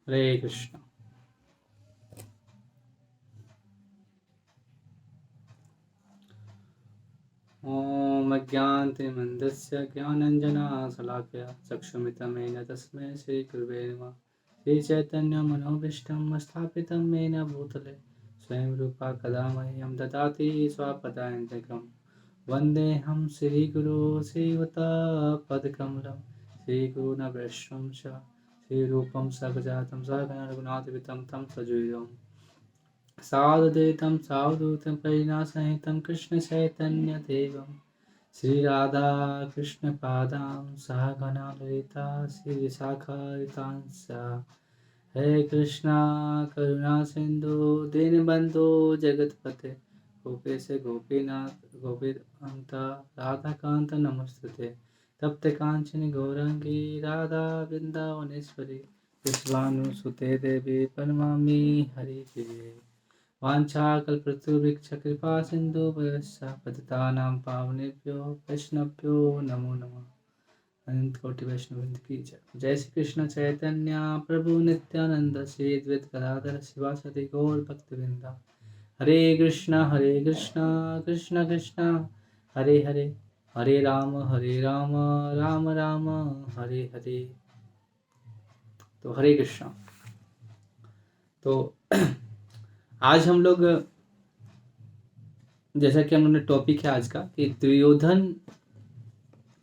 हरे कृष्ण। ॐ अज्ञानतिमिरन्धस्य ज्ञानाञ्जनशलाकया चक्षुरुन्मिलितं तस्मै श्रीगुरवे नमः। श्रीचैतन्यमनोभीष्टं स्थापितं येन भूतले स्वयं रूपा कदा मह्यं ददाति स्वपदान्तिकं। वन्देऽहं श्रीगुरो श्रीयुतपदकमलं श्रीगुरून् वैष्णवं च श्रीरूपं सगजातं सहगण रघुनाथान्वितं तं सजीवम् सावधूतं सावधूतं परिणासहितं कृष्णचैतन्यदेवं श्रीराधाकृष्णपादां सहगणा ललिता श्रीविशाखान्वितांश्च। हे कृष्णा करुणा सिंधु दीनबंधु जगतपते गोपेश गोपीनाथ गोपीकांत राधाकांत नमस्तुते। तप्त कांचन गौरांगी राधा वृंदावनेश्वरी विश्वानुसुते देवी प्रणमामि हरिप्रिये। वाञ्छाकल्पतरुभ्यश्च कृपा सिन्धुभ्यश्च पतितानां पावनेभ्यो वैष्णवेभ्यो नमो नमः। अनंत कोटि वैष्णववृंद की जय। जय श्री कृष्ण चैतन्य प्रभु नित्यानंद श्री अद्वैत गदाधर शिवासादि गौर भक्तवृंदा। हरे कृष्णा कृष्ण कृष्ण हरे हरे, हरे राम राम राम हरे हरे। तो हरे कृष्णा। तो आज हम लोग, जैसा कि हम लोग ने टॉपिक है आज का कि दुर्योधन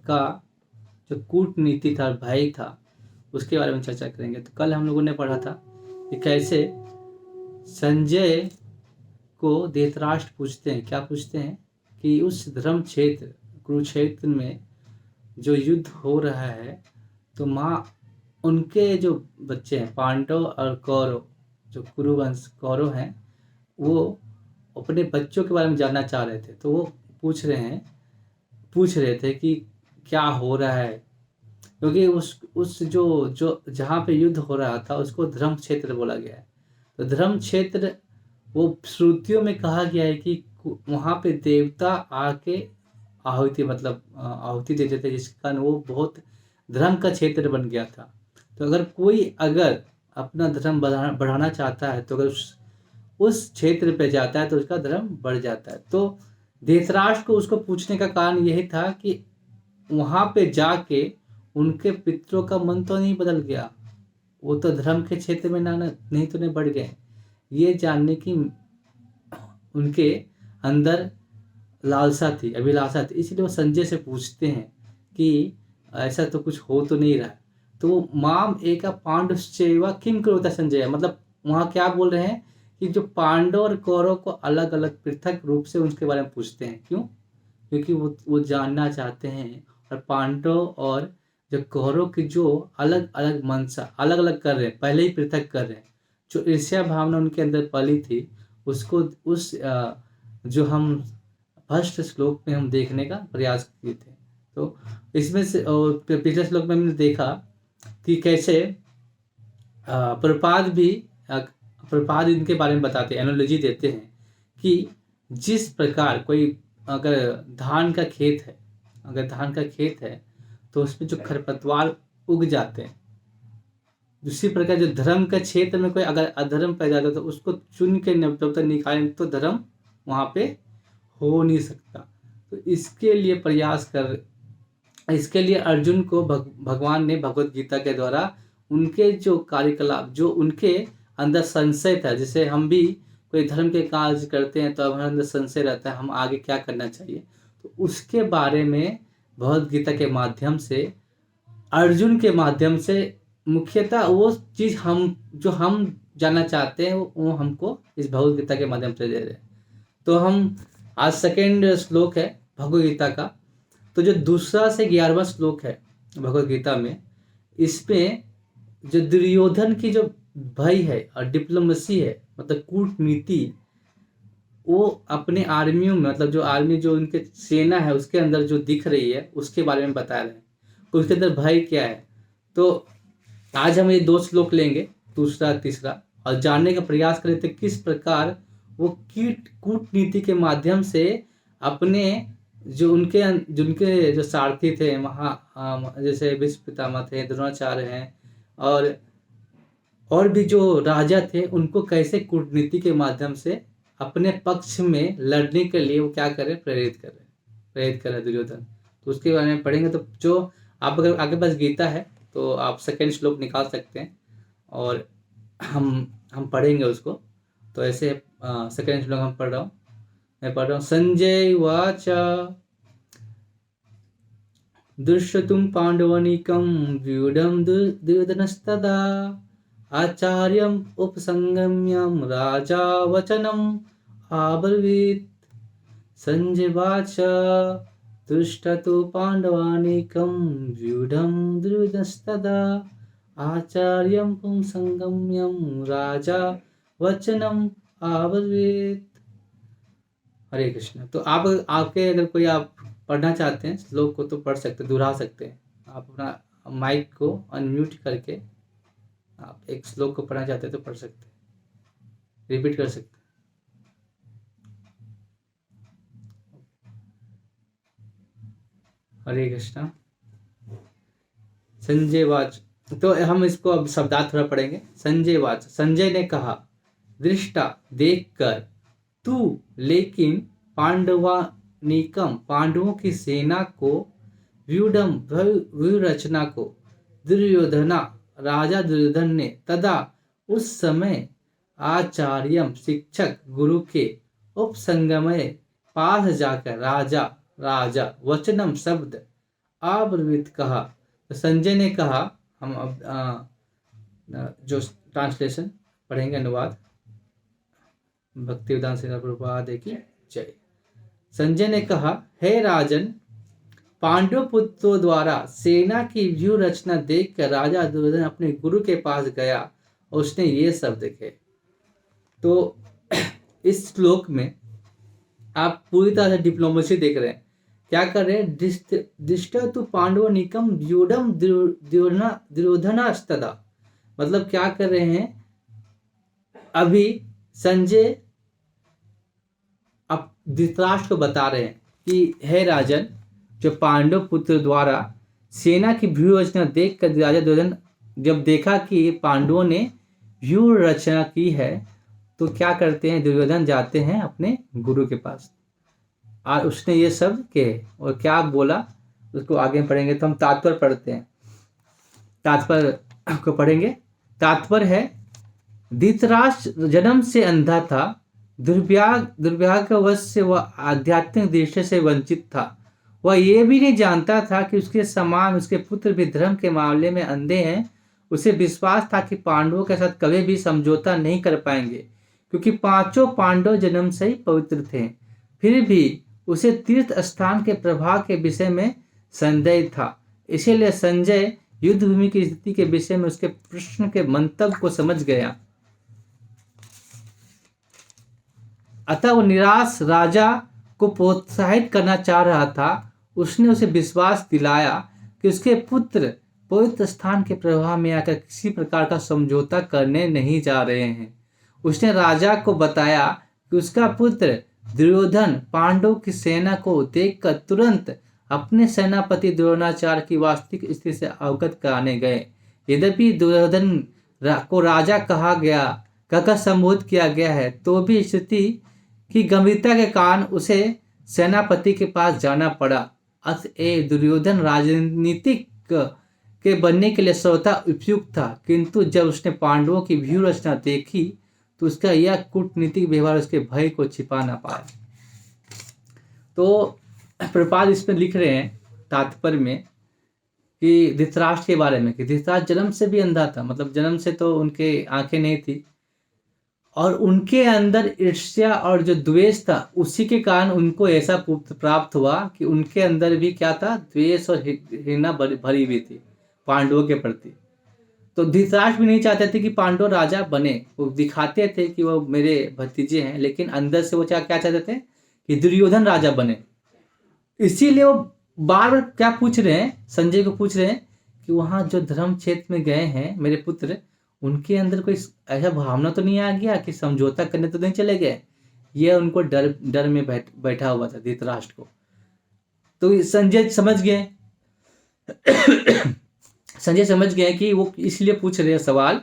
का जो कूटनीति था, भाई था, उसके बारे में चर्चा करेंगे। तो कल हम लोगों ने पढ़ा था कि कैसे संजय को धृतराष्ट्र पूछते हैं, क्या पूछते हैं कि उस धर्म क्षेत्र कुरुक्षेत्र में जो युद्ध हो रहा है तो माँ उनके जो बच्चे हैं पांडव और कौरव, जो कुरुवंश कौरव हैं, वो अपने बच्चों के बारे में जानना चाह रहे थे। तो वो पूछ रहे थे कि क्या हो रहा है, क्योंकि उस जो जहाँ पे युद्ध हो रहा था उसको धर्म क्षेत्र बोला गया है। तो धर्म क्षेत्र वो श्रुतियों में कहा गया है कि वहाँ पे देवता आके आहुति देते थे, जिसके कारण वो बहुत धर्म का क्षेत्र बन गया था। तो अगर अपना धर्म बढ़ाना चाहता है तो अगर उस क्षेत्र पे जाता है तो उसका धर्म बढ़ जाता है। तो धृतराष्ट्र को उसको पूछने का कारण यही था कि वहां पे जाके उनके पितरों का मन तो नहीं बदल गया, वो तो धर्म के क्षेत्र में नहीं तो नहीं बढ़ गए, ये जानने की उनके अंदर लालसा थी, अभिलाषा थी। इसलिए वो संजय से पूछते हैं कि ऐसा तो कुछ हो तो नहीं रहा। तो माम एका पांडुश्चैव किम करोति संजय, मतलब वहाँ क्या बोल रहे हैं कि जो पांडव और कौरव को अलग अलग पृथक रूप से उनके बारे में पूछते हैं। क्यों? क्योंकि वो जानना चाहते हैं, और पांडव और जो कौरव की जो अलग अलग मनसा अलग अलग कर रहे हैं, पहले ही पृथक कर रहे हैं, जो ईर्ष्या भावना उनके अंदर पली थी उसको जो हम फर्स्ट श्लोक में हम देखने का प्रयास किए थे। तो इसमें से पिछले श्लोक में हमने देखा कि कैसे प्रपाद इनके बारे में बताते हैं, एनोलॉजी देते हैं कि जिस प्रकार कोई अगर धान का खेत है तो उसमें जो खरपतवार उग जाते हैं, दूसरी प्रकार जो धर्म का क्षेत्र में कोई अगर अधर्म पैदा जाता है तो उसको चुन के जब तक निकालें तो धर्म वहाँ पे हो नहीं सकता। तो इसके लिए अर्जुन को भगवान ने भगवत गीता के द्वारा उनके जो कार्यकलाप, जो उनके अंदर संशय था, जैसे हम भी कोई धर्म के कार्य करते हैं तो हमारे अंदर संशय रहता है हम आगे क्या करना चाहिए, तो उसके बारे में भगवत गीता के माध्यम से, अर्जुन के माध्यम से मुख्यतः वो चीज़ जो हम जानना चाहते हैं वो हमको इस भगवत गीता के माध्यम से दे रहे हैं। तो हम आज सेकेंड श्लोक है भगवत गीता का। तो जो 2 से 11वां श्लोक है भगवत गीता में, इसमें जो दुर्योधन की जो भय है और डिप्लोमेसी है, मतलब कूटनीति, वो अपने आर्मियों में, मतलब जो आर्मी जो उनके सेना है उसके अंदर जो दिख रही है उसके बारे में बता रहे हैं, तो उसके अंदर भय क्या है। तो आज हम ये 2 श्लोक लेंगे, दूसरा तीसरा, और जानने का प्रयास करें तो किस प्रकार वो कूटनीति के माध्यम से अपने जो उनके जो सारथी थे जैसे भीष्म पितामह थे, द्रोणाचार्य हैं, और और भी जो राजा थे उनको कैसे कूटनीति के माध्यम से अपने पक्ष में लड़ने के लिए वो क्या करें, प्रेरित करें दुर्योधन। तो उसके बारे में पढ़ेंगे। तो जो आप अगर आगे पास गीता है तो आप सेकंड श्लोक निकाल सकते हैं और हम पढ़ेंगे उसको। तो ऐसे सेकंड श्लोक हम पढ़ रहा हूँ, मैं पढ़ रहा हूँ। संजय वाच दुष्टुम पांडवनिकं व्यूढ़ं दुर्योधनस्तदा आचार्यम् उपसंगम्यं राजा वचनम् आब्रवीत्। संजय वाच दुष्टतु पांडवानिकं व्यूढ़ं दुर्योधनस्तदा आचार्यम् उपसंगम्यं राजा वचनम् आब्रवीत्। हरे कृष्ण। तो आप आपके अगर कोई आप पढ़ना चाहते हैं श्लोक को तो पढ़ सकते, दोहरा सकते हैं। आप अपना माइक को अनम्यूट करके आप एक श्लोक को पढ़ना चाहते हैं तो पढ़ सकते हैं, रिपीट कर सकते हैं। हरे कृष्णा। संजय वाच, तो हम इसको अब शब्दार्थ थोड़ा पढ़ेंगे। संजय वाच, संजय ने कहा, दृष्टा देखकर, तू लेकिन पांडवानिकम पांडवों की सेना को, व्यूढ़म व्यू रचना को, दुर्योधना राजा दुर्योधन ने, तदा उस समय, आचार्यम शिक्षक गुरु के, उपसंगमय पास जाकर, राजा वचनम शब्द, आब्रवीत कहा। तो संजय ने कहा, हम अब जो ट्रांसलेशन पढ़ेंगे, अनुवाद। भक्ति वेदांत श्रील प्रभुपाद की जय। संजय ने कहा, हे राजन, पांडव पुत्रों द्वारा सेना की व्यू रचना देखकर राजा दुर्योधन अपने गुरु के पास गया और उसने ये शब्द कहे। तो इस श्लोक में आप पूरी तरह से डिप्लोमेसी देख रहे हैं। क्या कर रहे हैं? दृष्टा तु पांडव निकम व्यूढ़म दुर्योधनास्तदा, मतलब क्या कर रहे हैं? अभी संजय अब धृतराष्ट्र को बता रहे हैं कि हे राजन, जो पांडव पुत्र द्वारा सेना की व्यू रचना देख कर राजा दुर्योधन जब देखा कि पांडवों ने व्यू रचना की है तो क्या करते हैं? दुर्योधन जाते हैं अपने गुरु के पास और उसने ये शब्द कहे और क्या बोला उसको आगे पढ़ेंगे। तो हम तात्पर्य पढ़ते हैं, तात्पर्य को पढ़ेंगे। तात्पर्य है, धृतराष्ट्र जन्म से अंधा था, दुर्भाग्यवश से वह आध्यात्मिक दृष्टि से वंचित था। वह ये भी नहीं जानता था कि उसके समान उसके पुत्र भी धर्म के मामले में अंधे हैं। उसे विश्वास था कि पांडवों के साथ कभी भी समझौता नहीं कर पाएंगे क्योंकि पांचों पांडव जन्म से ही पवित्र थे। फिर भी उसे तीर्थ स्थान के प्रभाव के विषय में संदेह था। इसीलिए संजय युद्ध भूमि की स्थिति के विषय में उसके प्रश्न के मंतव्य को समझ गया। अतः वो निराश राजा को प्रोत्साहित करना चाह रहा था। उसने उसे विश्वास दिलाया कि उसके पुत्र पवित्र स्थान के प्रभाव में आकर किसी प्रकार का समझौता करने नहीं जा रहे हैं। उसने राजा को बताया कि उसका पुत्र दुर्योधन पांडव की सेना को देखकर तुरंत अपने सेनापति द्रोणाचार्य की वास्तविक स्थिति से अवगत कराने गए। यद्यपि दुर्योधन को राजा कहकर संबोधित किया गया है तो भी स्थिति की गंभीरता के कारण उसे सेनापति के पास जाना पड़ा। अतएव दुर्योधन राजनीतिक के बनने के लिए स्वतः उपयुक्त था, किंतु जब उसने पांडवों की व्यू रचना देखी तो उसका यह कूटनीतिक व्यवहार उसके भय को छिपा ना पाया। तो प्रभुपाद इसमें लिख रहे हैं तात्पर्य में कि धृतराष्ट्र के बारे में कि धृतराष्ट्र जन्म से भी अंधा था, मतलब जन्म से तो उनके आंखें नहीं थी और उनके अंदर ईर्ष्या और जो द्वेष था उसी के कारण उनको ऐसा प्राप्त हुआ कि उनके अंदर भी क्या था? द्वेष और घृणा भरी हुई थी पांडवों के प्रति। तो धृतराष्ट्र भी नहीं चाहते थे कि पांडव राजा बने। वो दिखाते थे कि वो मेरे भतीजे हैं, लेकिन अंदर से वो क्या चाहते थे कि दुर्योधन राजा बने। इसीलिए वो बार बार क्या पूछ रहे हैं, संजय को पूछ रहे हैं कि वहाँ जो धर्म क्षेत्र में गए हैं मेरे पुत्र, उनके अंदर कोई ऐसा भावना तो नहीं आ गया कि समझौता करने तो नहीं चले गए। ये उनको डर में बैठा हुआ था धृतराष्ट्र को। तो संजय समझ गए कि वो इसलिए पूछ रहे हैं सवाल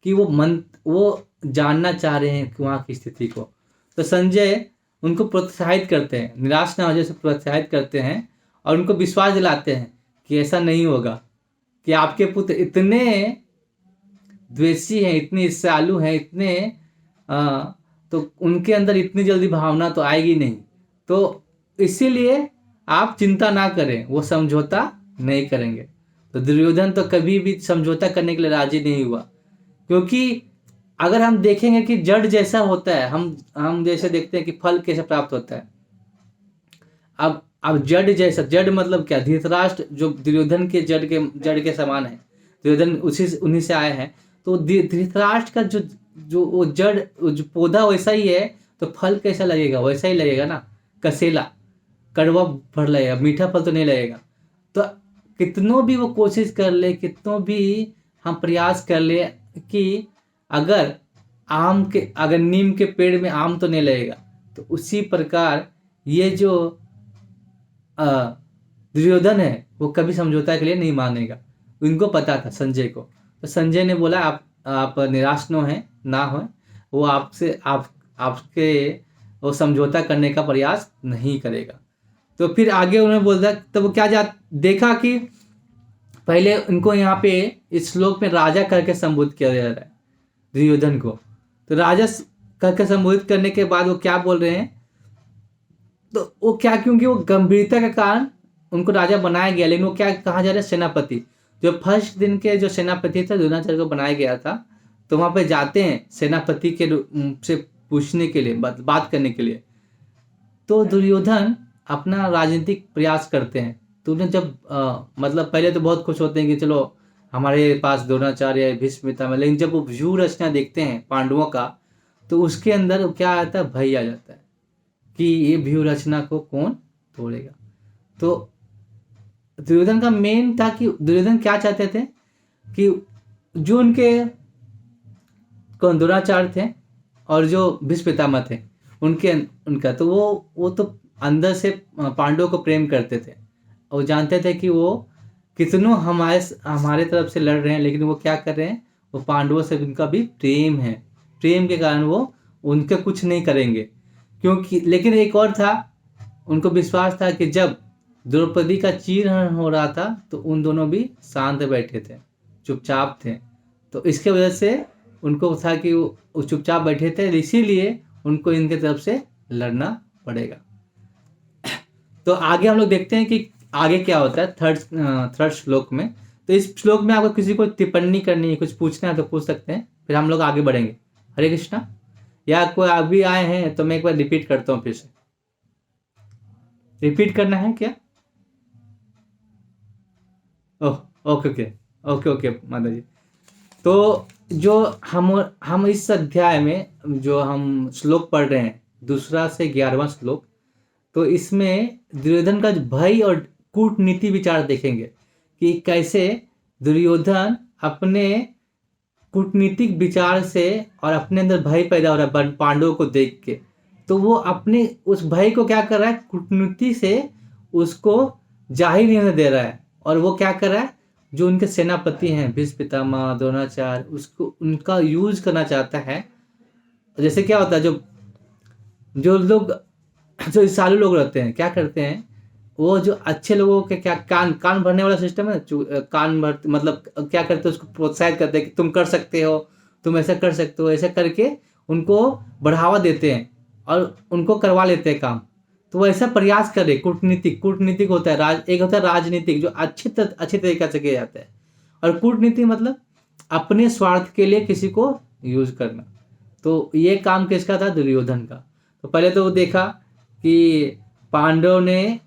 कि वो जानना चाह रहे हैं कि वहाँ की स्थिति को। तो संजय उनको प्रोत्साहित करते हैं, निराश ना हो जाए, प्रोत्साहित करते हैं और उनको विश्वास दिलाते हैं कि ऐसा नहीं होगा, कि आपके पुत्र इतने द्वेषी हैं, इतने ईर्ष्यालु हैं, इतने तो उनके अंदर इतनी जल्दी भावना तो आएगी नहीं, तो इसीलिए आप चिंता ना करें, वो समझौता नहीं करेंगे। तो दुर्योधन तो कभी भी समझौता करने के लिए राजी नहीं हुआ, क्योंकि अगर हम देखेंगे कि जड़ जैसा होता है, हम जैसे देखते हैं कि फल कैसे प्राप्त होता है। अब जड़ जैसा, जड़ मतलब क्या, धृतराष्ट्र जो दुर्योधन के जड़ के समान है, दुर्योधन उन्हीं से आए हैं। तो धृतराष्ट्र का जो वो जड़, जो पौधा वैसा ही है, तो फल कैसा लगेगा, वैसा ही लगेगा ना, कसेला, कड़वा फल लगेगा, मीठा फल तो नहीं लगेगा। तो कितनों भी वो कोशिश कर ले, कितनों भी हम प्रयास कर ले कि अगर नीम के पेड़ में आम तो नहीं लगेगा, तो उसी प्रकार ये जो दुर्योधन है वो कभी समझौता के लिए नहीं मानेगा। उनको पता था संजय को, तो संजय ने बोला आप निराश ना हो, वो आपके वो समझौता करने का प्रयास नहीं करेगा। तो फिर आगे उन्होंने बोला, तो वो क्या देखा कि पहले उनको यहाँ पे इस श्लोक में राजा करके संबोधित किया जा रहा है दुर्योधन को। तो राजा करके संबोधित करने के बाद वो क्या बोल रहे हैं, तो वो क्या, क्योंकि वो गंभीरता के कारण उनको राजा बनाया गया, लेकिन वो क्या कहा जा रहा है, सेनापति। जो फर्स्ट दिन के जो सेनापति थे, द्रोणाचार्य को बनाया गया था, तो वहां पे जाते हैं सेनापति के से पूछने के लिए, बात करने के लिए। तो दुर्योधन अपना राजनीतिक प्रयास करते हैं। तो उन्हें जब मतलब पहले तो बहुत खुश होते हैं कि चलो हमारे पास द्रोणाचार्य, भीष्म पितामह, लेकिन जब वो व्यूह रचना देखते हैं पांडवों का, तो उसके अंदर क्या आता है, भय आ जाता है कि ये व्यूह रचना को कौन तोड़ेगा। तो दुर्योधन का मेन था कि दुर्योधन क्या चाहते थे कि जो द्रोणाचार्य थे और जो भीष्म पितामह थे, उनका तो वो तो अंदर से पांडवों को प्रेम करते थे, और जानते थे कि वो कितनों हमारे तरफ से लड़ रहे हैं, लेकिन वो क्या कर रहे हैं, वो पांडवों से उनका भी प्रेम है, प्रेम के कारण वो उनके कुछ नहीं करेंगे। क्योंकि लेकिन एक और था, उनको विश्वास था कि जब द्रौपदी का चीरहरण हो रहा था, तो उन दोनों भी शांत बैठे थे, चुपचाप थे। तो इसके वजह से उनको था कि वो चुपचाप बैठे थे, इसीलिए उनको इनके तरफ से लड़ना पड़ेगा। तो आगे हम लोग देखते हैं कि आगे क्या होता है थर्ड श्लोक में। तो इस श्लोक में आपको किसी को टिप्पणी करनी है, कुछ पूछना है तो पूछ सकते हैं, फिर हम लोग आगे बढ़ेंगे। हरे कृष्णा। या कोई अभी आए हैं तो मैं एक बार रिपीट करता हूँ, फिर से रिपीट करना है क्या? ओह, ओके ओके ओके ओके माता जी। तो जो हम इस अध्याय में जो हम श्लोक पढ़ रहे हैं, 2 से 11वां श्लोक, तो इसमें दुर्योधन का भय और कूटनीति विचार देखेंगे कि कैसे दुर्योधन अपने कूटनीतिक विचार से और अपने अंदर भय पैदा हो रहा है पांडवों को देख के, तो वो अपने उस भय को क्या कर रहा है, कूटनीति से उसको जाहिर नहीं दे रहा है। और वो क्या कर रहा है, जो उनके सेनापति हैं भीष्म पितामह, द्रोणाचार्य, उसको उनका यूज करना चाहता है। जैसे क्या होता है, जो लोग, जो ईर्ष्यालु लोग रहते हैं, क्या करते हैं, वो जो अच्छे लोगों के क्या कान भरने वाला सिस्टम है, कान भर मतलब क्या करते हैं, उसको प्रोत्साहित करते हैं कि तुम कर सकते हो, तुम ऐसा कर सकते हो, ऐसा करके उनको बढ़ावा देते हैं और उनको करवा लेते हैं काम। तो वो ऐसा प्रयास करे। कूटनीतिक होता है, एक होता है राजनीतिक, जो अच्छे तरीके से किया जाता है, और कूटनीति मतलब अपने स्वार्थ के लिए किसी को यूज करना। तो ये काम किसका था, दुर्योधन का। तो पहले तो वो देखा कि पांडव ने,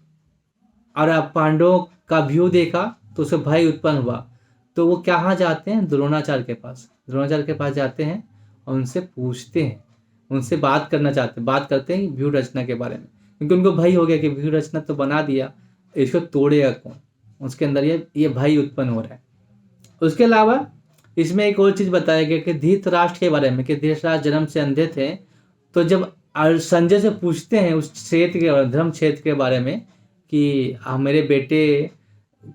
और पांडवों का व्यू देखा तो उसे भय उत्पन्न हुआ। तो वो कहाँ जाते हैं, द्रोणाचार्य के पास जाते हैं और उनसे पूछते हैं, उनसे बात करते हैं व्यू रचना के बारे में, क्योंकि उनको भय हो गया कि व्यू रचना तो बना दिया, इसको तोड़ेगा कौन, उसके अंदर ये भय उत्पन्न हो रहा है। उसके अलावा इसमें एक और चीज़ बताया गया कि धृतराष्ट्र के बारे में, कि धृतराष्ट्र जन्म से अंधे थे। तो जब संजय से पूछते हैं उस क्षेत्र के धर्म क्षेत्र के बारे में कि मेरे बेटे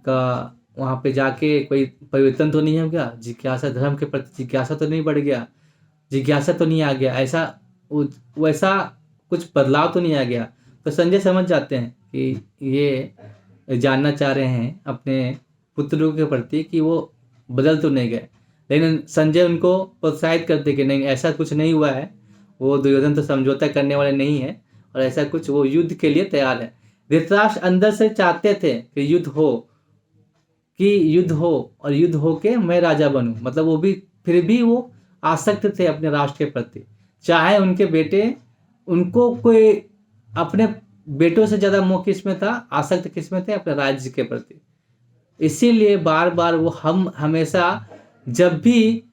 का वहाँ पे जाके कोई परिवर्तन तो नहीं हो गया, जिज्ञासा धर्म के प्रति जिज्ञासा तो नहीं बढ़ गया, जिज्ञासा तो नहीं आ गया, ऐसा वैसा कुछ बदलाव तो नहीं आ गया। तो संजय समझ जाते हैं कि ये जानना चाह रहे हैं अपने पुत्रों के प्रति कि वो बदल तो नहीं गए, लेकिन संजय उनको प्रोत्साहित करते कि नहीं, ऐसा कुछ नहीं हुआ है, वो दुर्योधन तो समझौता करने वाले नहीं है और ऐसा कुछ, वो युद्ध के लिए तैयार है। धृतराष्ट्र अंदर से चाहते थे कि युद्ध हो और युद्ध हो के मैं राजा बनूं, मतलब वो भी फिर भी वो आसक्त थे अपने राष्ट्र के प्रति, चाहे उनके बेटे, उनको कोई अपने बेटों से ज़्यादा मोह किस में था, आसक्त किस में थे, अपने राज्य के प्रति। इसीलिए बार बार वो हम हमेशा जब भी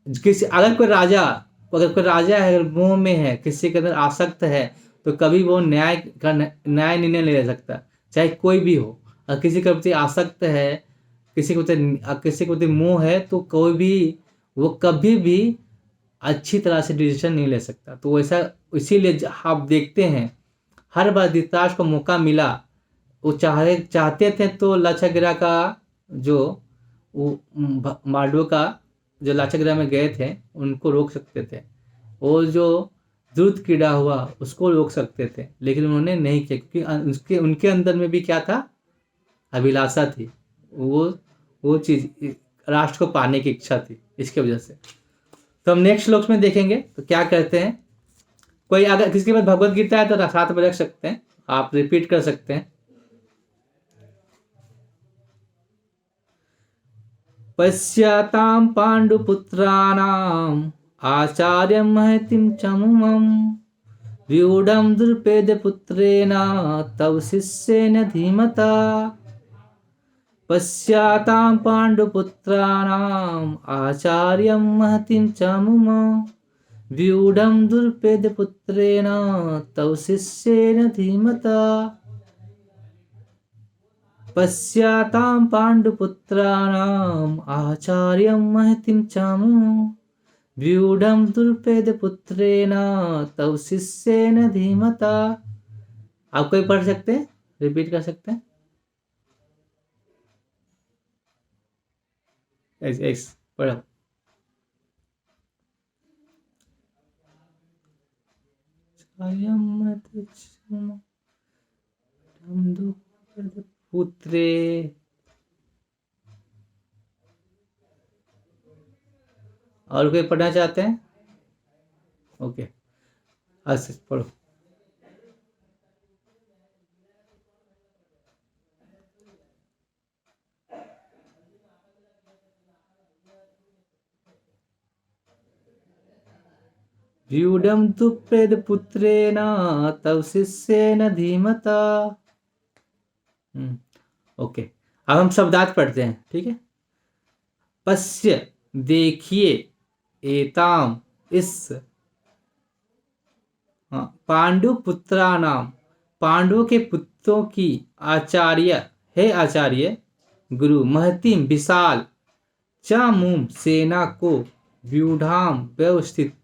किसी अगर कोई राजा है, अगर मोह में है, किसी के अंदर आसक्त है, तो कभी वो न्याय निर्णय नहीं ले सकता, चाहे कोई भी हो। और किसी के प्रति आसक्त है, किसी के प्रति मोह है, तो कोई भी वो कभी भी अच्छी तरह से डिसीजन नहीं ले सकता। तो वैसा इसीलिए आप देखते हैं हर बार धृतराष्ट्र को मौका मिला, वो चाहते थे तो लाक्षागृह का जो मांडव का जो लाक्षागृह में गए थे उनको रोक सकते थे, और जो दूध कीड़ा हुआ उसको रोक सकते थे, लेकिन उन्होंने नहीं किया क्योंकि उनके अंदर में भी क्या था, अभिलाषा थी, वो चीज़ राष्ट्र को पाने की इच्छा थी, इसके वजह से। तो हम नेक्स्ट श्लोक में देखेंगे तो क्या कहते हैं। कोई अगर किसी के पास भगवत गीता है तो साथ में रख सकते हैं, आप रिपीट कर सकते हैं। पश्यातां पाण्डुपुत्राणाम् आचार्यं महतिं चमुमं व्यूढं द्रुपदपुत्रेण तव शिष्येन धीमता। पश्यातां पाण्डुपुत्राणाम् आचार्यं महतिं चमुमं व्यूढं द्रुपदपुत्रेण तव शिष्येन धीमता। पश्यातां पाण्डुपुत्राणाम् आचार्यं महतिं चमुमं व्यूढं द्रुपदपुत्रेण तव शिष्येन धीमता। आप कोई पढ़ सकते हैं, रिपीट कर सकते हैं। पढ़ो। पुत्रे और कोई पढ़ना चाहते हैं? ओके, अच्छा पढ़ो। व्यूढं द्रुपदपुत्रेण तव शिष्येन धीमता। ओके, अब हम शब्दार्थ पढ़ते हैं, ठीक है। पश्य देखिए, एताम इस, पांडुपुत्राणाम पांडवों के पुत्रों की, आचार्य है आचार्य, गुरु, महतिम विशाल, चामुम सेना को, व्यूढ़ाम व्यवस्थित,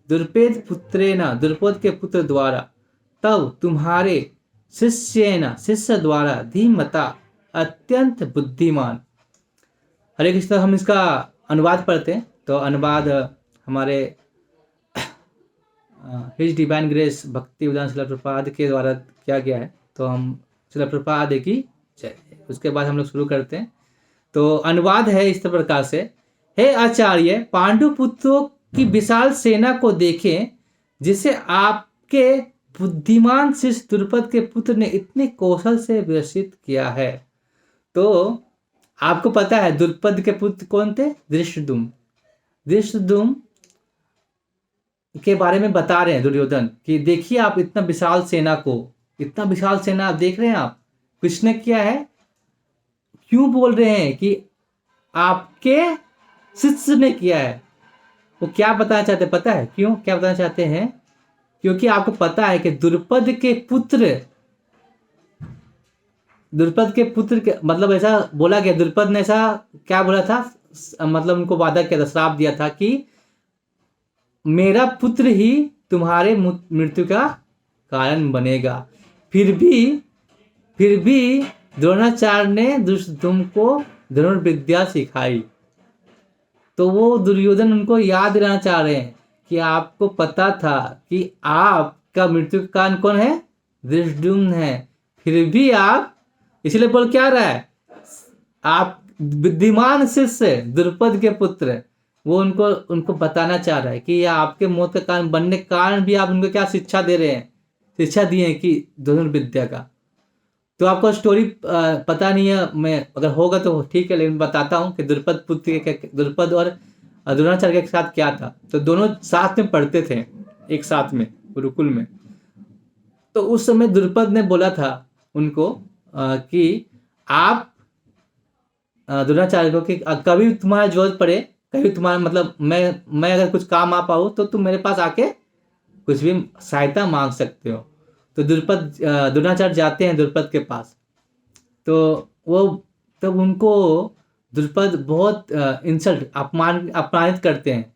द्रुपद पुत्रेण द्रुपद के पुत्र द्वारा, तब तुम्हारे, शिष्येन शिष्य द्वारा, धीमता अत्यंत बुद्धिमान। हरे कृष्ण। हम इसका अनुवाद पढ़ते हैं। तो अनुवाद हमारे हिज डिवाइन ग्रेस भक्ति उदान श्रील प्रभुपाद के द्वारा किया गया है। तो हम श्रील प्रभुपाद की जय, उसके बाद हम लोग शुरू करते हैं। तो अनुवाद है इस प्रकार से। हे आचार्य, पांडु पुत्रों की विशाल सेना को देखें, जिसे आपके बुद्धिमान शिष्य द्रुपद के पुत्र ने इतने कौशल से व्यवस्थित किया है। तो आपको पता है द्रुपद के पुत्र कौन थे? धृष्टद्युम्न। धृष्टद्युम्न के बारे में बता रहे हैं दुर्योधन कि देखिए आप इतना विशाल सेना आप देख रहे हैं, आप किसने किया है? क्यों बोल रहे हैं कि आपके शिष्य ने किया है? वो क्या बताना चाहते हैं पता है? क्यों क्या बताना चाहते हैं? क्योंकि आपको पता है कि द्रुपद के पुत्र के मतलब ऐसा बोला गया, द्रुपद ने ऐसा क्या बोला था, मतलब उनको वादा किया था, श्राप दिया था कि मेरा पुत्र ही तुम्हारे मृत्यु का कारण बनेगा। फिर भी द्रोणाचार्य ने दुष्टधुम्न को धनुर्विद्या सिखाई। तो वो दुर्योधन उनको याद दिलाना चाह रहे हैं कि आपको पता था कि आपका मृत्यु का कारण कौन है, धृष्टद्युम्न है, फिर भी आप, इसलिए बोल क्या रहा है, आप बुद्धिमान शिष्य द्रुपद के पुत्र, वो उनको उनको बताना चाह रहा है कि यह आपके मौत का कारण बनने के कारण भी आप उनको क्या शिक्षा दे रहे हैं, शिक्षा दिए हैं कि धनुर्विद्या का। तो आपको स्टोरी पता नहीं है, मैं अगर होगा तो ठीक है, लेकिन बताता हूँ कि द्रुपद पुत्र के, द्रुपद और द्रोणाचार्य के साथ क्या था। तो दोनों साथ में पढ़ते थे, एक साथ में गुरुकुल में। तो उस समय द्रुपद ने बोला था उनको कि आप द्रोणाचार्य को कि कभी तुम्हारा जरूरत पड़े, कभी तुम्हारा मतलब मैं अगर कुछ काम आ पाऊँ तो तुम मेरे पास आके कुछ भी सहायता मांग सकते हो। तो द्रोणाचार्य जाते हैं द्रुपद के पास। तो वो तब उनको द्रुपद बहुत इंसल्ट अपमानित करते हैं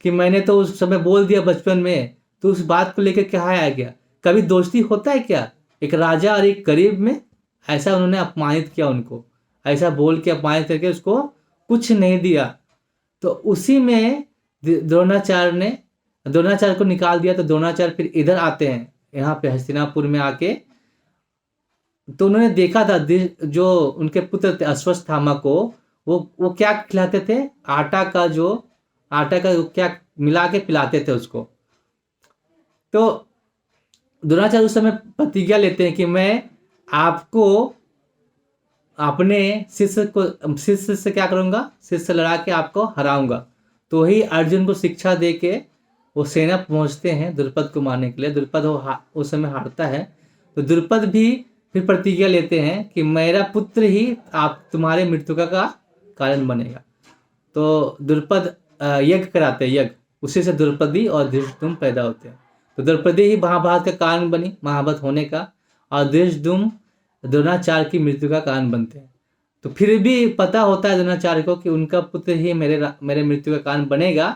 कि मैंने तो उस समय बोल दिया बचपन में, तो उस बात को लेकर क्या आ गया, कभी दोस्ती होता है क्या एक राजा और एक गरीब में। ऐसा उन्होंने अपमानित किया उनको, ऐसा बोल के अपमानित करके उसको कुछ नहीं दिया। तो उसी में द्रोणाचार्य को निकाल दिया। तो द्रोणाचार्य फिर इधर आते हैं, यहाँ पे हस्तिनापुर में आके। तो उन्होंने देखा था जो उनके पुत्र थे अश्वत्थामा को, वो क्या खिलाते थे, आटा का क्या मिला के पिलाते थे उसको। तो द्रोणाचार्य उस समय प्रतिज्ञा लेते हैं कि मैं आपको अपने शिष्य से क्या करूंगा, शिष्य से लड़ा के आपको हराऊंगा। तो वही अर्जुन को शिक्षा दे के वो सेना पहुंचते हैं द्रुपद को मारने के लिए। द्रुपद उस समय हारता है। तो द्रुपद भी फिर प्रतिज्ञा लेते हैं कि मेरा पुत्र ही आप तुम्हारे मृत्यु का कारण बनेगा। तो द्रुपद यज्ञ कराते हैं, यज्ञ, उसी से द्रौपदी और धृष्टद्युम्न पैदा होते हैं। तो द्रौपदी ही महाभारत का कारण बनी, महाभारत होने का, और धृष्टद्युम्न द्रोणाचार्य की मृत्यु का कारण बनते हैं। तो फिर भी पता होता है द्रोणाचार्य को कि उनका पुत्र ही मेरे मृत्यु का कारण बनेगा,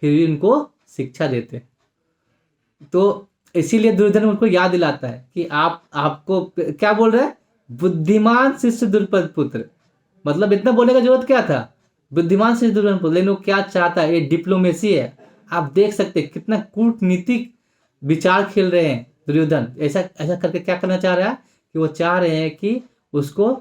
फिर भी उनको शिक्षा देते हैं। तो इसीलिए दुर्योधन उनको याद दिलाता है कि आपको क्या बोल रहा है, बुद्धिमान शिष्य द्रुपद पुत्र, मतलब इतना बोलने का जरूरत क्या था, बुद्धिमान शिष्य द्रुपद पुत्र। लेकिन वो क्या चाहता है, ये डिप्लोमेसी है। आप देख सकते हैं कितना कूटनीतिक विचार खेल रहे हैं दुर्योधन। ऐसा ऐसा करके क्या करना चाह रहा है कि वो चाह रहे हैं कि उसको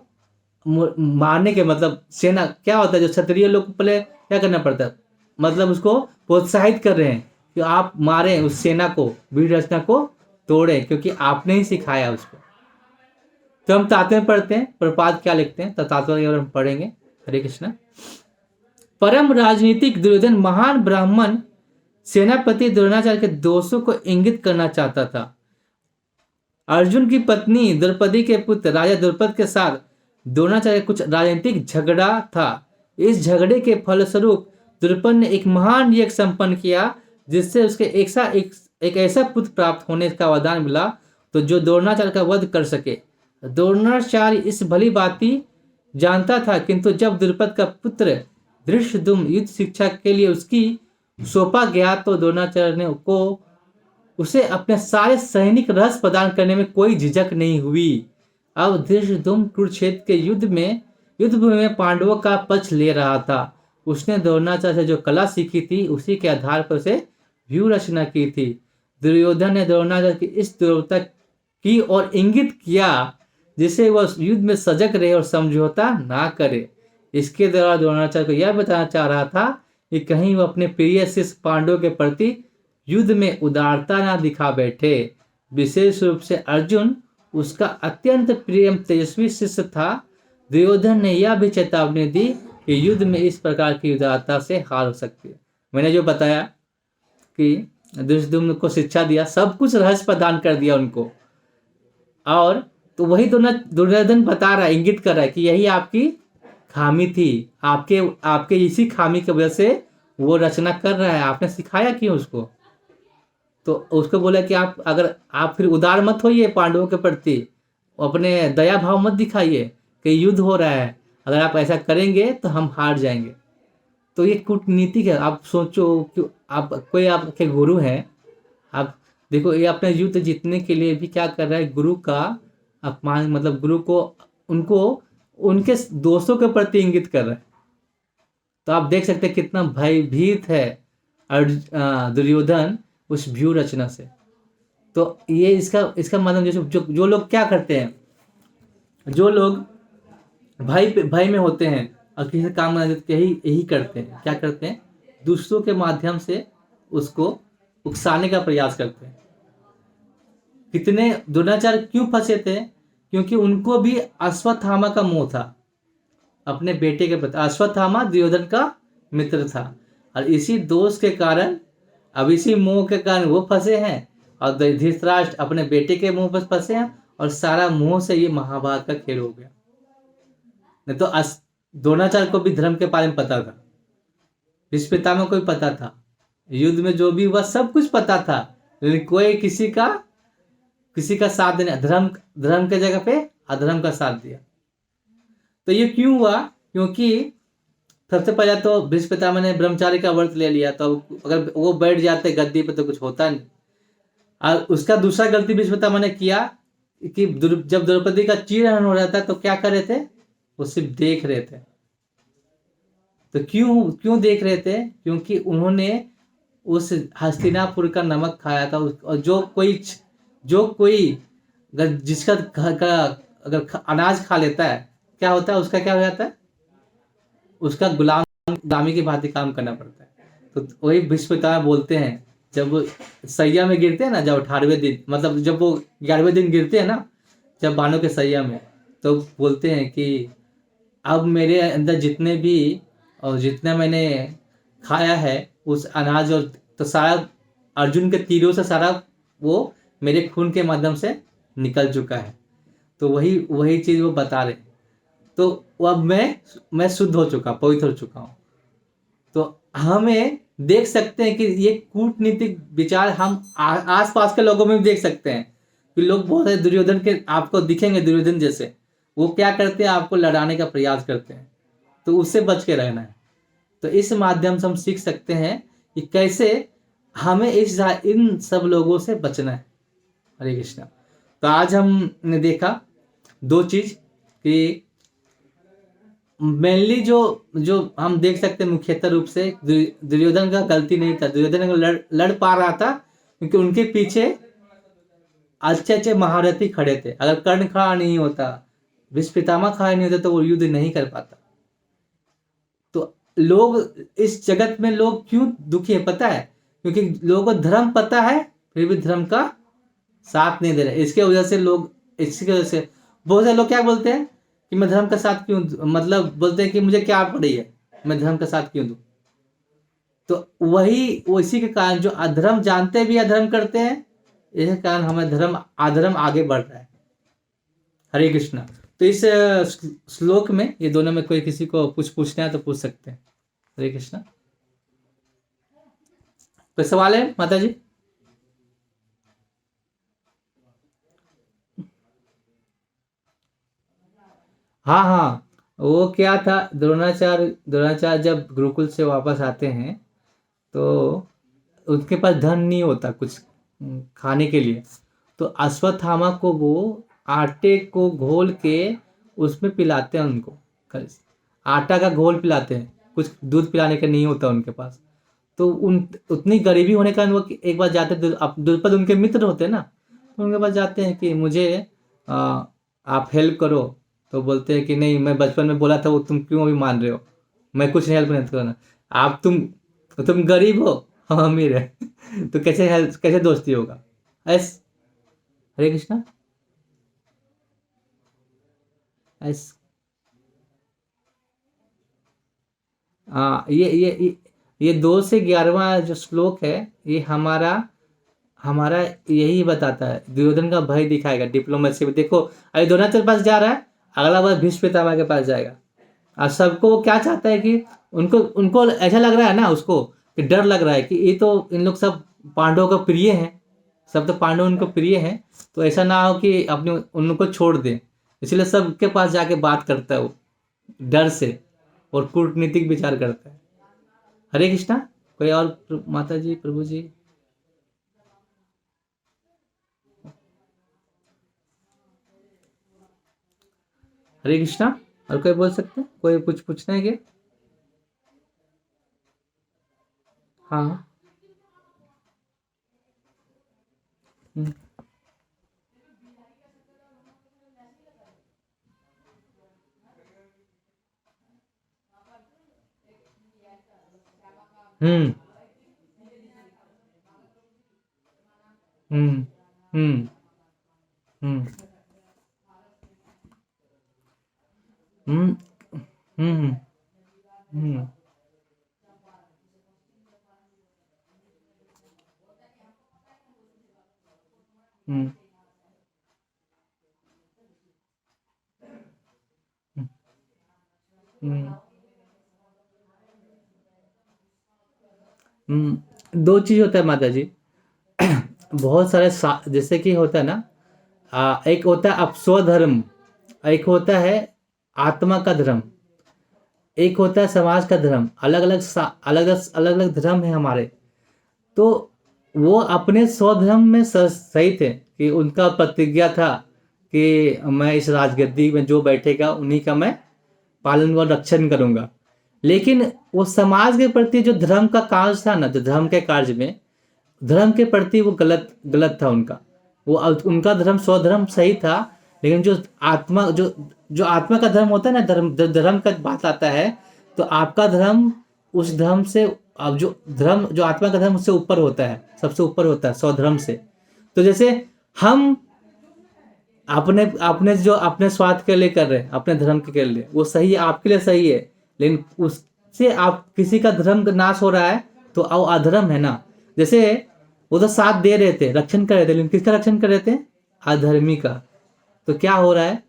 मारने के, मतलब सेना क्या होता है, जो क्षत्रिय लोग को पहले क्या करना पड़ता है, मतलब उसको प्रोत्साहित कर रहे हैं कि आप मारें उस सेना को, वीर रचना को तोड़ें, क्योंकि आपने ही सिखाया उसको। तो हम तात्पर्य पढ़ते हैं, प्रपात क्या लिखते हैं, तो तात्पर्य हम पढ़ेंगे। हरे कृष्णा। परम राजनीतिक दुर्योधन महान ब्राह्मण सेनापति द्रोणाचार्य के दोषों को इंगित करना चाहता था। अर्जुन की पत्नी द्रौपदी के पुत्र राजा द्रुपद के साथ द्रोणाचार्य कुछ राजनीतिक झगड़ा था। इस झगड़े के फलस्वरूप द्रुपद ने एक महान यज्ञ संपन्न किया, जिससे उसके एक ऐसा पुत्र प्राप्त होने का वरदान मिला तो जो द्रोणाचार्य का वध कर सके। द्रोणाचार्य इस भली भांति जानता था, किंतु जब द्रुपद का पुत्र धृष्टद्युम्न युद्ध शिक्षा के लिए उसकी सौंपा गया तो द्रोणाचार्य ने उसे अपने सारे सैनिक रस प्रदान करने में कोई झिझक नहीं हुई। अब धृष्टद्युम्न कुरुक्षेत्र के युद्धभूमि में पांडवों का पक्ष ले रहा था। उसने द्रोणाचार्य से जो कला सीखी थी उसी के आधार पर उसे व्यूह रचना की थी। दुर्योधन ने द्रोणाचार्य की इस दुर्बलता की और इंगित किया जिसे वह युद्ध में सजग रहे और समझौता ना करे। इसके द्वारा द्रोणाचार्य को यह बताना चाह रहा था कि कहीं वह अपने प्रिय शिष्य पांडवों के प्रति युद्ध में उदारता ना दिखा बैठे। विशेष रूप से अर्जुन उसका अत्यंत प्रिय तेजस्वी शिष्य था। दुर्योधन ने यह भी चेतावनी दी कि युद्ध में इस प्रकार की उदारता से हार हो सकती है। मैंने जो बताया कि धृष्टद्युम्न को शिक्षा दिया, सब कुछ रहस्य प्रदान कर दिया उनको, और तो वही दुर्योधन बता रहा है, इंगित कर रहा है कि यही आपकी खामी थी, आपके इसी खामी की वजह से वो रचना कर रहा है, आपने सिखाया क्यों उसको। तो उसको बोला कि आप फिर उदार मत होइए पांडवों के प्रति, अपने दया भाव मत दिखाइए कि युद्ध हो रहा है, अगर आप ऐसा करेंगे तो हम हार जाएंगे। तो ये कूटनीतिक है। आप सोचो कि आपके गुरु हैं, आप देखो ये अपने युद्ध जीतने के लिए भी क्या कर रहा है, गुरु का अपमान, मतलब गुरु को उनको उनके दोस्तों के प्रति इंगित कर रहा है। तो आप देख सकते हैं कितना भयभीत है दुर्योधन उस व्यूह रचना से। तो ये इसका इसका मतलब जो लोग क्या करते हैं, जो लोग भय में होते हैं और किसी से काम नहीं यही यही करते हैं, क्या करते हैं, दूसरों के माध्यम से उसको उकसाने का प्रयास करते हैं। कितने द्रोणाचार्य क्यों फंसे थे? क्योंकि उनको भी अश्वत्थामा का मोह था अपने बेटे के प्रति। अश्वत्थामा दुर्योधन का मित्र था और इसी दोष के कारण, अब इसी मोह के कारण वो फंसे हैं और धृतराष्ट्र अपने बेटे के मुंह पर फंसे हैं और सारा मोह से ये महाभारत का खेल हो गया। नहीं तो द्रोणाचार्य को भी धर्म के बारे में पता था, भीष्म पितामह को भी पता था, युद्ध में जो भी हुआ सब कुछ पता था, लेकिन कोई किसी का साथ देने, धर्म के जगह पे अधर्म का साथ दिया। तो ये क्यों हुआ? क्योंकि सबसे पहले तो भीष्म पितामह ने ब्रह्मचारी का व्रत ले लिया, तो अगर वो बैठ जाते गद्दी पे तो कुछ होता नहीं। और उसका दूसरा गलती भीष्म पितामह ने किया कि जब द्रौपदी का चीरहरण हो रहा था तो क्या कर रहे थे, वो सिर्फ देख रहे थे। तो क्यों देख रहे थे? क्योंकि उन्होंने उस हस्तिनापुर का नमक खाया था। और जो कोई अगर जिसका घर का अगर अनाज खा लेता है, क्या होता है, उसका क्या हो जाता है, उसका गुलामी की भांति काम करना पड़ता है। तो वही भीष्म पितामह बोलते हैं, जब वो सैया में गिरते हैं ना, जब 18वें दिन, मतलब जब वो 11वें दिन गिरते हैं ना, जब बानों के सैया में, तो बोलते हैं कि अब मेरे अंदर जितने भी और जितना मैंने खाया है उस अनाज, और तो सारा अर्जुन के तीरों से सारा वो मेरे खून के माध्यम से निकल चुका है। तो वही चीज़ वो बता रहे। तो अब मैं शुद्ध हो चुका, पवित्र हो चुका हूँ। तो हमें देख सकते हैं कि ये कूटनीतिक विचार हम आसपास के लोगों में भी देख सकते हैं कि लोग बहुत सारे दुर्योधन के आपको दिखेंगे, दुर्योधन जैसे वो क्या करते हैं, आपको लड़ाने का प्रयास करते हैं। तो उससे बच के रहना है। तो इस माध्यम से हम सीख सकते हैं कि कैसे हमें इन सब लोगों से बचना है। हरे कृष्णा। तो आज हमने देखा दो चीज कि मेनली जो हम देख सकते हैं मुख्यतः रूप से दुर्योधन का गलती नहीं था। दुर्योधन को लड़ पा रहा था क्योंकि उनके पीछे अच्छे अच्छे महारथी खड़े थे। अगर कर्ण खड़ा नहीं होता, भीष्म पितामह खड़ा नहीं होता, तो वो युद्ध नहीं कर पाता। तो लोग इस जगत में लोग क्यों दुखी है पता है? क्योंकि लोगों को धर्म पता है फिर भी धर्म का साथ नहीं दे रहे। इसके वजह से बहुत सारे लोग क्या बोलते हैं कि मैं धर्म का साथ क्यों, मतलब बोलते हैं कि मुझे क्या पड़ी है, मैं धर्म का साथ क्यों दूं। तो इसी के कारण जो अधर्म जानते भी अधर्म करते हैं, इसी कारण हमें अधर्म आगे बढ़ रहा है। हरे कृष्णा। तो इस श्लोक में ये दोनों में कोई किसी को कुछ पूछना है तो पूछ सकते हैं। हरे कृष्णा। कोई सवाल है माता जी? हाँ हाँ, वो क्या था, द्रोणाचार्य जब गुरुकुल से वापस आते हैं तो उनके पास धन नहीं होता कुछ खाने के लिए। तो अश्वत्थामा को वो आटे को घोल के उसमें पिलाते हैं उनको। आटा का घोल पिलाते हैं, कुछ दूध पिलाने का नहीं होता उनके पास। तो उतनी गरीबी होने के कारण वो एक बार जाते, द्रुपद उनके मित्र होते हैं ना, तो उनके पास जाते हैं कि मुझे आप हेल्प करो। तो बोलते हैं कि नहीं, मैं बचपन में बोला था, वो तुम क्यों अभी मान रहे हो, मैं कुछ हेल्प नहीं करना। आप तुम गरीब हो, हम अमीर है तो कैसे दोस्ती होगा? ऐस हरे कृष्णा। ऐस हाँ, ये 2 से 11वां जो श्लोक है, ये हमारा हमारा यही बताता है, दुर्योधन का भय दिखाएगा डिप्लोमेसी में। देखो, अभी द्रोणाचार्य के पास जा रहा है, अगला बार भीष्म पितामह के पास जाएगा। और सबको वो क्या चाहता है कि उनको उनको ऐसा लग रहा है ना, उसको कि डर लग रहा है कि ये तो इन लोग सब पांडवों का प्रिय हैं, सब तो पांडव उनको प्रिय हैं, तो ऐसा ना हो कि अपने उनको छोड़ दें। इसलिए सबके पास जाके बात करता है वो, डर से, और कूटनीतिक विचार करता है। हरे कृष्णा। कोई और माता जी, प्रभु जी? हरे कृष्णा। और कोई बोल सकते हैं? कोई कुछ पूछना है क्या? हाँ। हम्म। हम्म। हम्म। हम्म। हम्म। हम्म। हम्म। हम्म। हम्म। हम्म। दो चीज होता है माता जी। बहुत सारे जैसे कि होता है ना, एक होता है स्वधर्म, एक होता है आत्मा का धर्म, एक होता है समाज का धर्म। अलग अलग अलग अलग अलग धर्म है हमारे। तो वो अपने स्वधर्म में सही थे कि उनका प्रतिज्ञा था कि मैं इस राजगद्दी में जो बैठेगा उन्हीं का मैं पालन और रक्षण करूंगा। लेकिन वो समाज के प्रति जो धर्म का कार्य था ना, जो धर्म के कार्य में धर्म के प्रति वो गलत गलत था उनका। वो उनका धर्म स्वधर्म सही था, लेकिन जो आत्मा जो जो आत्मा का धर्म होता है ना, धर्म का बात आता है, तो आपका धर्म उस धर्म से, अब जो धर्म जो आत्मा का धर्म उससे ऊपर होता है, सबसे ऊपर होता है स्वधर्म से। तो जैसे हम अपने अपने जो अपने स्वार्थ के लिए कर रहे हैं, अपने धर्म के लिए, वो सही है, आपके लिए सही है। लेकिन उससे आप किसी का धर्म का नाश हो रहा है, तो वो अधर्म है ना। जैसे वो तो साथ दे रहे थे, रक्षण कर रहे थे, लेकिन किसका रक्षण कर रहे थे? अधर्मी का। तो क्या हो रहा है?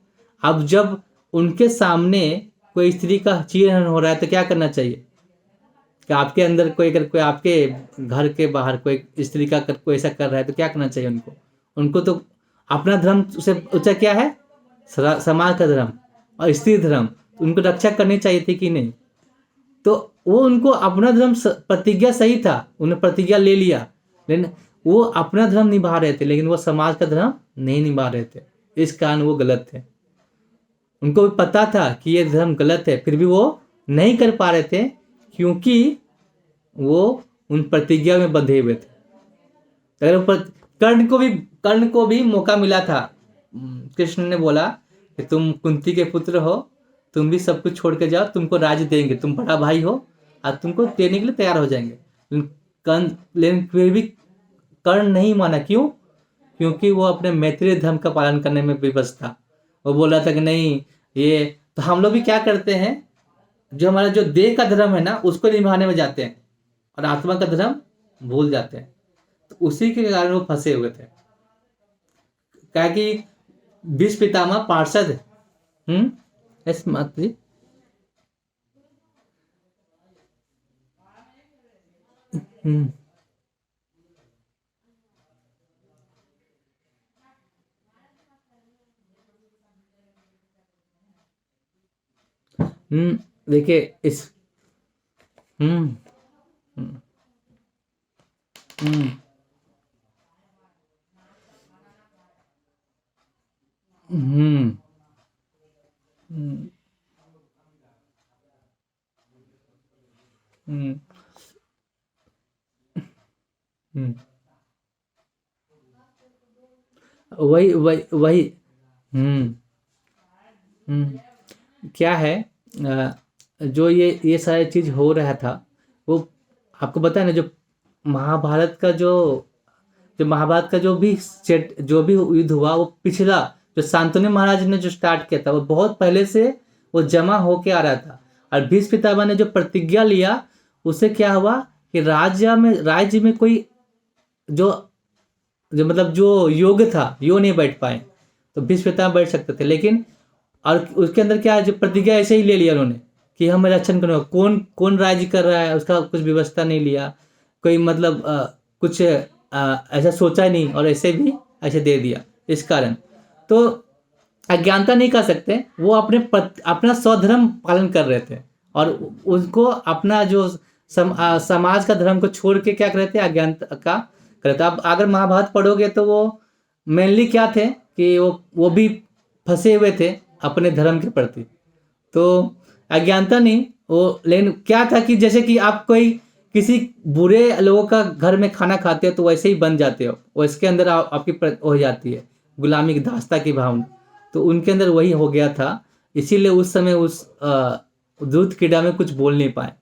अब जब उनके सामने कोई स्त्री का चीरहरण हो रहा है, तो क्या करना चाहिए? कि आपके अंदर कोई, अगर कोई आपके घर के बाहर कोई स्त्री का कोई ऐसा कर रहा है, तो क्या करना चाहिए उनको? उनको तो अपना धर्म से ऊंचा क्या है? समाज का धर्म और स्त्री धर्म, तो उनको रक्षा करनी चाहिए थी कि नहीं? तो वो उनको अपना धर्म प्रतिज्ञा सही था, उन्हें प्रतिज्ञा ले लिया, लेकिन वो अपना धर्म निभा रहे थे, लेकिन वो समाज का धर्म नहीं निभा रहे थे। इस कारण वो गलत थे। उनको भी पता था कि ये धर्म गलत है, फिर भी वो नहीं कर पा रहे थे, क्योंकि वो उन प्रतिज्ञा में बंधे हुए थे। अगर कर्ण को भी मौका मिला था। कृष्ण ने बोला कि तुम कुंती के पुत्र हो, तुम भी सब कुछ छोड़ के जाओ, तुमको राज्य देंगे, तुम बड़ा भाई हो, और तुमको देने के लिए तैयार हो जाएंगे। लेकिन फिर भी कर्ण नहीं माना। क्यों? क्योंकि वो अपने मैत्रेय धर्म का पालन करने में विवश था। वो बोल रहा था कि नहीं, ये तो हम लोग भी क्या करते हैं, जो हमारा जो देह का धर्म है ना, उसको निभाने में जाते हैं, और आत्मा का धर्म भूल जाते हैं। तो उसी के कारण वो फंसे हुए थे। क्या कि भीष्म पितामह पार्षद। यस माता जी। हम्म। देखिए इस। हम्म। हम्म। हम्म। हम्म। हम्म। हम्म। हम्म। वही वही वही। हम्म। क्या है, जो ये सारी चीज हो रहा था, वो आपको पता है ना, महाभारत का जो जो महाभारत का जो भी सेट जो भी युद्ध हुआ, वो पिछला जो शांतनु महाराज ने जो स्टार्ट किया था, वो बहुत पहले से वो जमा होके आ रहा था। और भीष्म पितामह ने जो प्रतिज्ञा लिया, उससे क्या हुआ कि राज्य में कोई जो जो मतलब जो योग्य था, यो नहीं बैठ पाए। तो भीष्म पितामह बैठ सकते थे, लेकिन और उसके अंदर क्या है, जो प्रतिज्ञा ऐसे ही ले लिया उन्होंने कि हम रक्षण करेंगे। कौन कौन राज्य कर रहा है उसका कुछ व्यवस्था नहीं लिया, कोई मतलब कुछ ऐसा सोचा ही नहीं, और ऐसे भी ऐसे दे दिया। इस कारण तो अज्ञानता नहीं कर सकते, वो अपना स्वधर्म पालन कर रहे थे, और उनको अपना जो समाज का धर्म को छोड़ के क्या कर रहे थे, अज्ञानता का कर रहे थे। अब अगर महाभारत पढ़ोगे, तो वो मेनली क्या थे कि वो भी फंसे हुए थे अपने धर्म के प्रति। तो अज्ञानता नहीं वो, लेकिन क्या था कि जैसे कि आप कोई किसी बुरे लोगों का घर में खाना खाते हो तो वैसे ही बन जाते हो, उसके अंदर आपकी हो जाती है गुलामी की दास्ता की भावना। तो उनके अंदर वही हो गया था, इसीलिए उस समय उस दूध कीड़ा में कुछ बोल नहीं पाए।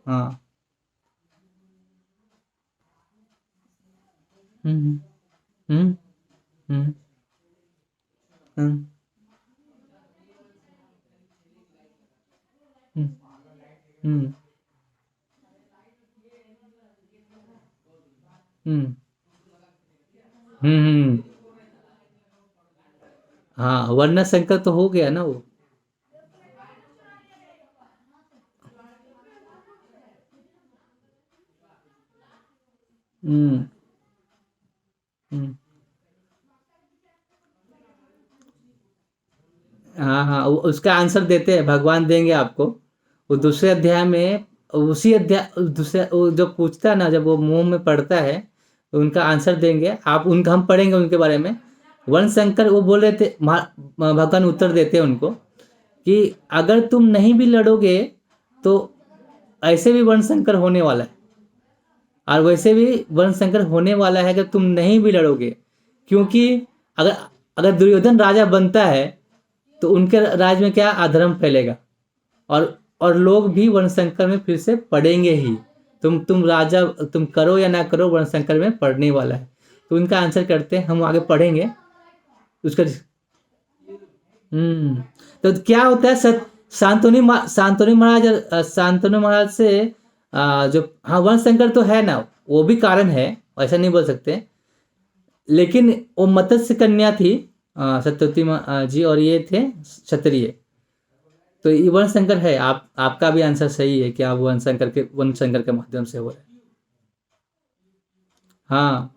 हाँ। हम्म हम्म हम्म हम्म हम्म हम्म हम्म हम्म। हाँ, वरना संकर तो हो गया ना वो। हम्म हम्म। हाँ हाँ, उसका आंसर देते हैं, भगवान देंगे आपको। वो दूसरे अध्याय में, उसी अध्याय दूसरे वो जो पूछता है ना, जब वो मुंह में पड़ता है तो उनका आंसर देंगे आप, उनका हम पढ़ेंगे उनके बारे में। वर्ण शंकर वो बोल रहे थे, भगवान उत्तर देते हैं उनको कि अगर तुम नहीं भी लड़ोगे तो ऐसे भी वर्ण संकर होने वाला है, और वैसे भी वर्ण संकर होने वाला है अगर तुम नहीं भी लड़ोगे। क्योंकि अगर अगर दुर्योधन राजा बनता है तो उनके राज में क्या अधर्म फैलेगा, और लोग भी वर्णशंकर में फिर से पढ़ेंगे ही। तुम राजा, तुम करो या ना करो, वर्णशंकर में पढ़ने वाला है। तो उनका आंसर करते हैं, हम आगे पढ़ेंगे उसका। हम्म। तो क्या होता है शांतनु महाराज, शांतनु महाराज से जो, हाँ वर्णशंकर तो है ना, वो भी कारण है, ऐसा नहीं बोल सकते। लेकिन वो मत्स्य कन्या थी सत्यवती जी, और ये थे क्षत्रिय। तो ये वर्ण संकर है। आपका भी आंसर सही है कि आप वर्ण संकर के माध्यम से हो रहे हैं। हाँ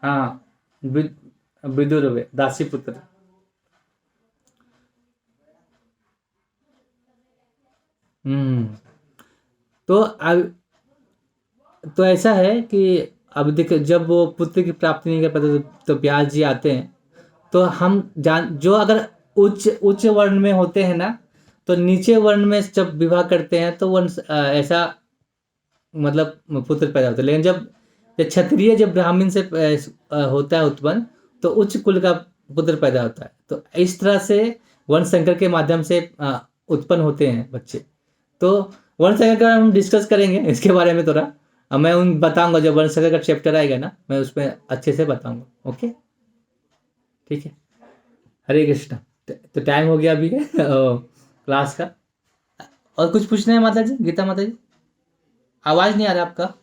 हाँ। विदुर हुए दासी पुत्र। हम्म। तो अब तो ऐसा है कि अब देखो, जब वो पुत्र की प्राप्ति नहीं कर पाते तो ब्यास जी आते हैं। तो हम जान, जो अगर उच्च उच्च वर्ण में होते हैं ना, तो नीचे वर्ण में जब विवाह करते हैं तो वंश ऐसा, मतलब पुत्र पैदा होता है। लेकिन जब जब क्षत्रिय, जब ब्राह्मण से होता है उत्पन्न, तो उच्च कुल का पुत्र पैदा होता है। तो इस तरह से वंश संकर के माध्यम से उत्पन्न होते हैं बच्चे। तो वंश संकर का हम डिस्कस करेंगे इसके बारे में थोड़ा। मैं उन बताऊंगा, जब वंश संकर का चैप्टर आएगा ना, मैं उसमें अच्छे से बताऊंगा। ओके, ठीक है। हरे कृष्णा। तो टाइम हो गया अभी है क्लास का। और कुछ पूछना है माता जी, गीता माता जी? आवाज नहीं आ रहा आपका,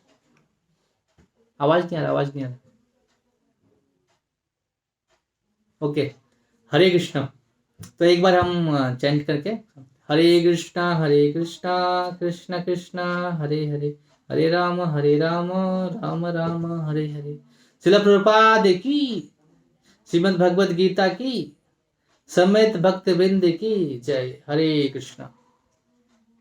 आवाज नहीं आ रहा, आवाज नहीं आ रहा। ओके। हरे कृष्णा। तो एक बार हम चैंट करके, हरे कृष्णा कृष्ण कृष्ण हरे हरे, हरे राम राम राम हरे हरे। शिला प्रभुपाद की, श्रीमद् भगवद गीता की, समेत भक्त वृंद की जय। हरे कृष्णा।